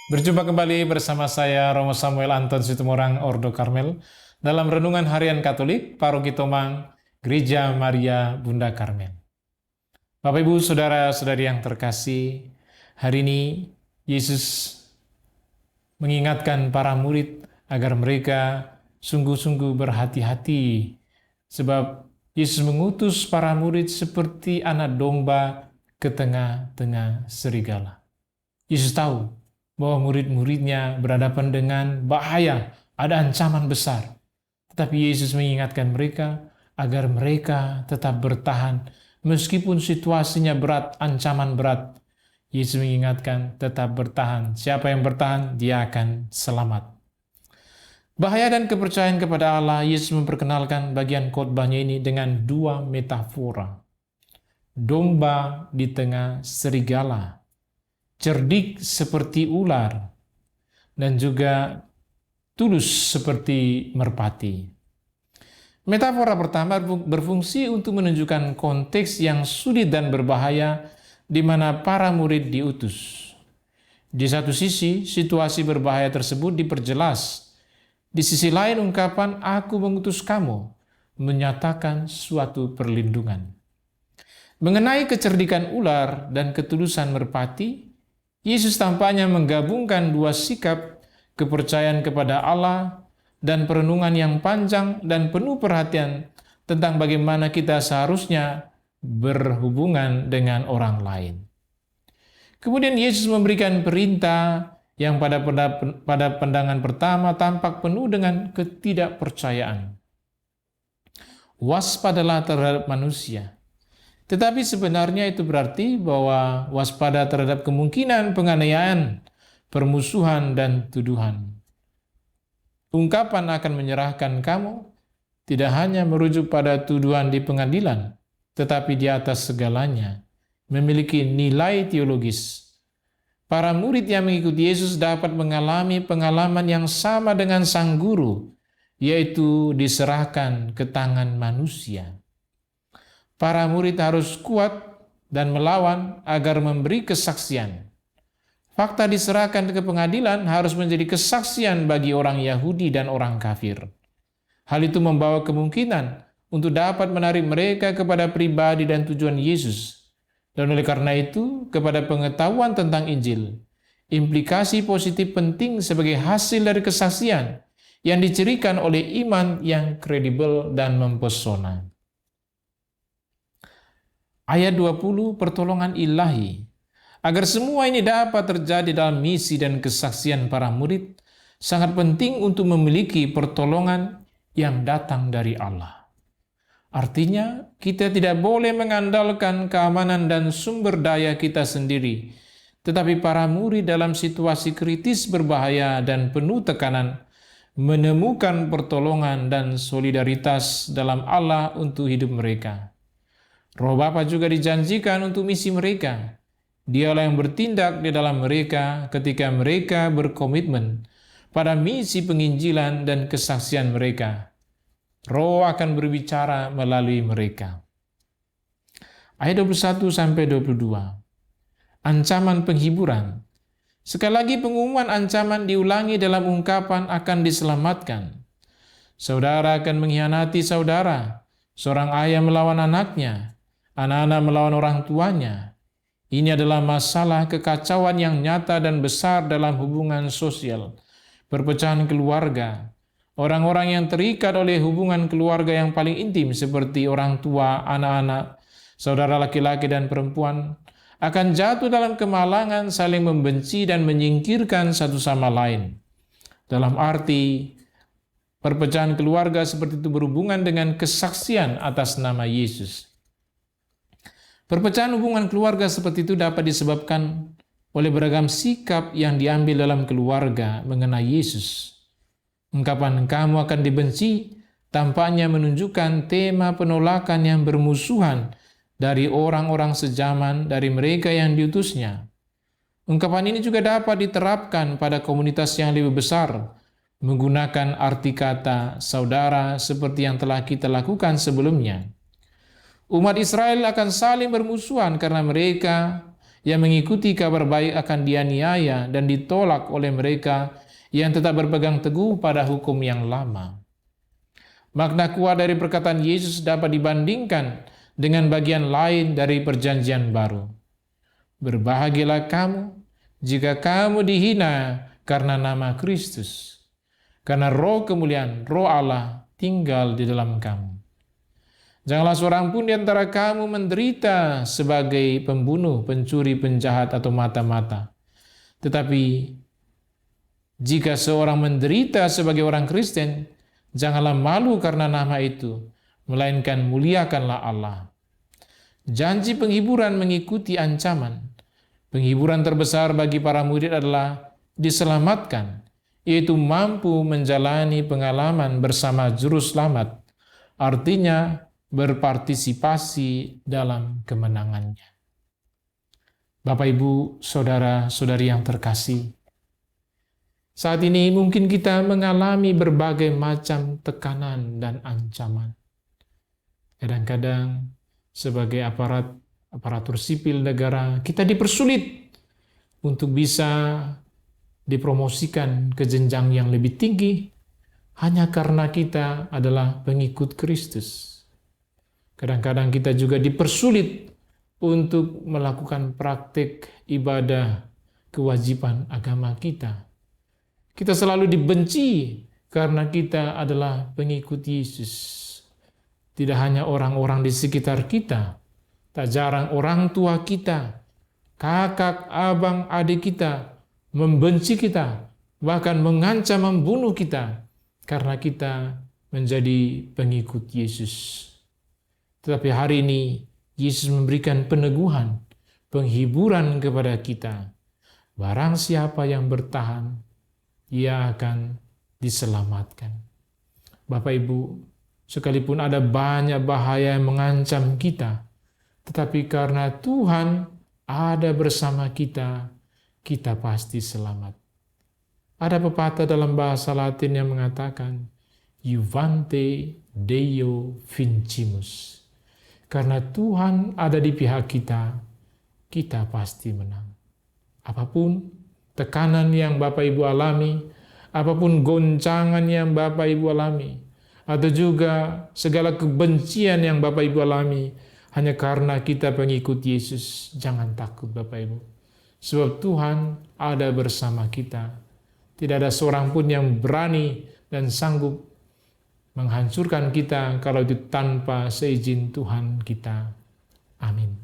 Berjumpa kembali bersama saya Romo Samuel Anton Situmorang Ordo Karmel dalam Renungan Harian Katolik Paroki Tomang Gereja Maria Bunda Karmel. Bapak Ibu Saudara-saudari yang terkasih, hari ini Yesus mengingatkan para murid agar mereka sungguh-sungguh berhati-hati sebab Yesus mengutus para murid seperti anak domba ke tengah-tengah serigala. Yesus tahu bahwa murid-muridnya berhadapan dengan bahaya, ada ancaman besar. Tetapi Yesus mengingatkan mereka agar mereka tetap bertahan meskipun situasinya berat, ancaman berat. Yesus mengingatkan tetap bertahan. Siapa yang bertahan, dia akan selamat. Bahaya dan kepercayaan kepada Allah, Yesus memperkenalkan bagian khotbahnya ini dengan dua metafora. Domba di tengah serigala, cerdik seperti ular, dan juga tulus seperti merpati. Metafora pertama berfungsi untuk menunjukkan konteks yang sulit dan berbahaya di mana para murid diutus. Di satu sisi, situasi berbahaya tersebut diperjelas. Di sisi lain, ungkapan "aku mengutus kamu" menyatakan suatu perlindungan. Mengenai kecerdikan ular dan ketulusan merpati, Yesus tampaknya menggabungkan dua sikap, kepercayaan kepada Allah dan perenungan yang panjang dan penuh perhatian tentang bagaimana kita seharusnya berhubungan dengan orang lain. Kemudian Yesus memberikan perintah yang pada pandangan pertama tampak penuh dengan ketidakpercayaan. Waspadalah terhadap manusia. Tetapi sebenarnya itu berarti bahwa waspada terhadap kemungkinan penganiayaan, permusuhan, dan tuduhan. Ungkapan "akan menyerahkan kamu" tidak hanya merujuk pada tuduhan di pengadilan, tetapi di atas segalanya memiliki nilai teologis. Para murid yang mengikuti Yesus dapat mengalami pengalaman yang sama dengan sang guru, yaitu diserahkan ke tangan manusia. Para murid harus kuat dan melawan agar memberi kesaksian. Fakta diserahkan ke pengadilan harus menjadi kesaksian bagi orang Yahudi dan orang kafir. Hal itu membawa kemungkinan untuk dapat menarik mereka kepada pribadi dan tujuan Yesus. Dan oleh karena itu, kepada pengetahuan tentang Injil, implikasi positif penting sebagai hasil dari kesaksian yang dicirikan oleh iman yang kredibel dan mempesona. Ayat 20, pertolongan ilahi. Agar semua ini dapat terjadi dalam misi dan kesaksian para murid, sangat penting untuk memiliki pertolongan yang datang dari Allah. Artinya, kita tidak boleh mengandalkan keamanan dan sumber daya kita sendiri, tetapi para murid dalam situasi kritis berbahaya dan penuh tekanan menemukan pertolongan dan solidaritas dalam Allah untuk hidup mereka. Roh Bapa juga dijanjikan untuk misi mereka. Dialah yang bertindak di dalam mereka ketika mereka berkomitmen pada misi penginjilan dan kesaksian mereka. Roh akan berbicara melalui mereka. Ayat 21-22. Ancaman penghiburan. Sekali lagi pengumuman ancaman diulangi dalam ungkapan "akan diselamatkan". Saudara akan mengkhianati saudara, seorang ayah melawan anaknya, anak-anak melawan orang tuanya. Ini adalah masalah kekacauan yang nyata dan besar dalam hubungan sosial, perpecahan keluarga, orang-orang yang terikat oleh hubungan keluarga yang paling intim seperti orang tua, anak-anak, saudara laki-laki dan perempuan, akan jatuh dalam kemalangan saling membenci dan menyingkirkan satu sama lain. Dalam arti, perpecahan keluarga seperti itu berhubungan dengan kesaksian atas nama Yesus. Perpecahan hubungan keluarga seperti itu dapat disebabkan oleh beragam sikap yang diambil dalam keluarga mengenai Yesus. Ungkapan "kamu akan dibenci" tampaknya menunjukkan tema penolakan yang bermusuhan dari orang-orang sejaman dari mereka yang diutusnya. Ungkapan ini juga dapat diterapkan pada komunitas yang lebih besar, menggunakan arti kata saudara seperti yang telah kita lakukan sebelumnya. Umat Israel akan saling bermusuhan karena mereka yang mengikuti kabar baik akan dianiaya dan ditolak oleh mereka yang tetap berpegang teguh pada hukum yang lama. Makna kuat dari perkataan Yesus dapat dibandingkan dengan bagian lain dari perjanjian baru. Berbahagialah kamu jika kamu dihina karena nama Kristus, karena roh kemuliaan, roh Allah tinggal di dalam kamu. Janganlah seorang pun di antara kamu menderita sebagai pembunuh, pencuri, penjahat, atau mata-mata. Tetapi jika seorang menderita sebagai orang Kristen, janganlah malu karena nama itu, melainkan muliakanlah Allah. Janji penghiburan mengikuti ancaman. Penghiburan terbesar bagi para murid adalah diselamatkan, yaitu mampu menjalani pengalaman bersama Juru Selamat, artinya berpartisipasi dalam kemenangannya. Bapak, Ibu, saudara-saudari yang terkasih, saat ini mungkin kita mengalami berbagai macam tekanan dan ancaman. Kadang-kadang sebagai aparatur sipil negara, kita dipersulit untuk bisa dipromosikan ke jenjang yang lebih tinggi hanya karena kita adalah pengikut Kristus. Kadang-kadang kita juga dipersulit untuk melakukan praktik ibadah kewajiban agama kita. Kita selalu dibenci karena kita adalah pengikut Yesus. Tidak hanya orang-orang di sekitar kita, tak jarang orang tua kita, kakak, abang, adik kita membenci kita, bahkan mengancam membunuh kita karena kita menjadi pengikut Yesus. Tetapi hari ini Yesus memberikan peneguhan, penghiburan kepada kita. Barang siapa yang bertahan, ia akan diselamatkan. Bapak, Ibu, sekalipun ada banyak bahaya yang mengancam kita, tetapi karena Tuhan ada bersama kita, kita pasti selamat. Ada pepatah dalam bahasa Latin yang mengatakan, Juvante Deo vincimus. Karena Tuhan ada di pihak kita, kita pasti menang. Apapun tekanan yang Bapak Ibu alami, apapun goncangan yang Bapak Ibu alami, atau juga segala kebencian yang Bapak Ibu alami, hanya karena kita pengikut Yesus, jangan takut Bapak Ibu. Sebab Tuhan ada bersama kita. Tidak ada seorang pun yang berani dan sanggup menghancurkan kita kalau itu tanpa seizin Tuhan kita. Amin.